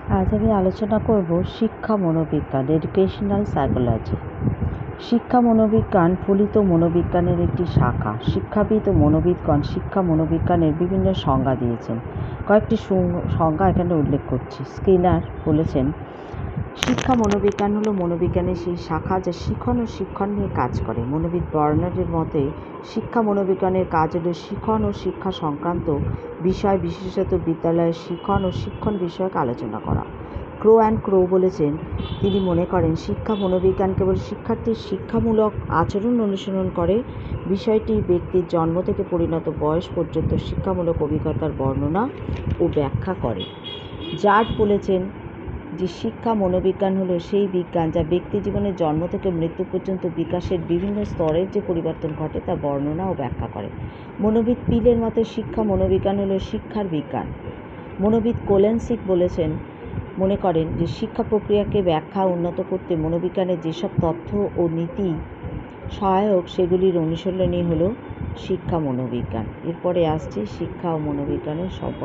আজ আমি আলোচনা করব শিক্ষা মনোবিজ্ঞান, এডুকেশনাল সাইকোলজি। শিক্ষা মনোবিজ্ঞান ফলিত মনোবিজ্ঞানের একটি শাখা। শিক্ষাবিদ ও মনোবিদগণ শিক্ষা মনোবিজ্ঞানের বিভিন্ন সংজ্ঞা দিয়েছেন। কয়েকটি সংজ্ঞা এখানে উল্লেখ করছি। স্কিনার বলেছেন, শিক্ষা মনোবিজ্ঞান হলো মনোবিজ্ঞানের সেই শাখা যা শিখন ও শিক্ষণ নিয়ে কাজ করে। মনোবিদ বার্নার্ডের মতে শিক্ষা মনোবিজ্ঞানের কাজ হলো শিখন ও শিক্ষা সংক্রান্ত বিষয়, বিশেষত বিদ্যালয়ের শিখন ও শিক্ষণ বিষয়ক আলোচনা করা। ক্রো বলেছেন, তিনি মনে করেন শিক্ষা মনোবিজ্ঞান কেবল শিক্ষার্থীর শিক্ষামূলক আচরণ অনুসরণ করে, বিষয়টি ব্যক্তির জন্ম থেকে পরিণত বয়স পর্যন্ত শিক্ষামূলক অভিজ্ঞতার বর্ণনা ও ব্যাখ্যা করে। জার্ড বলেছেন যে শিক্ষা মনোবিজ্ঞান হলো সেই বিজ্ঞান যা ব্যক্তি জীবনের জন্ম থেকে মৃত্যু পর্যন্ত বিকাশের বিভিন্ন স্তরের যে পরিবর্তন ঘটে তা বর্ণনা ও ব্যাখ্যা করে। মনোবিদ পিলের মতে শিক্ষা মনোবিজ্ঞান হলো শিক্ষার বিজ্ঞান। মনোবিদ কোলেনসিক মনে করেন যে শিক্ষা প্রক্রিয়াকে ব্যাখ্যা উন্নত করতে মনোবিজ্ঞানের যেসব তথ্য ও নীতি সহায়ক সেগুলির অনুশীলনই হলো শিক্ষা মনোবিজ্ঞান। এরপরে আসছে শিক্ষা ও মনোবিজ্ঞানের সম্পর্ক।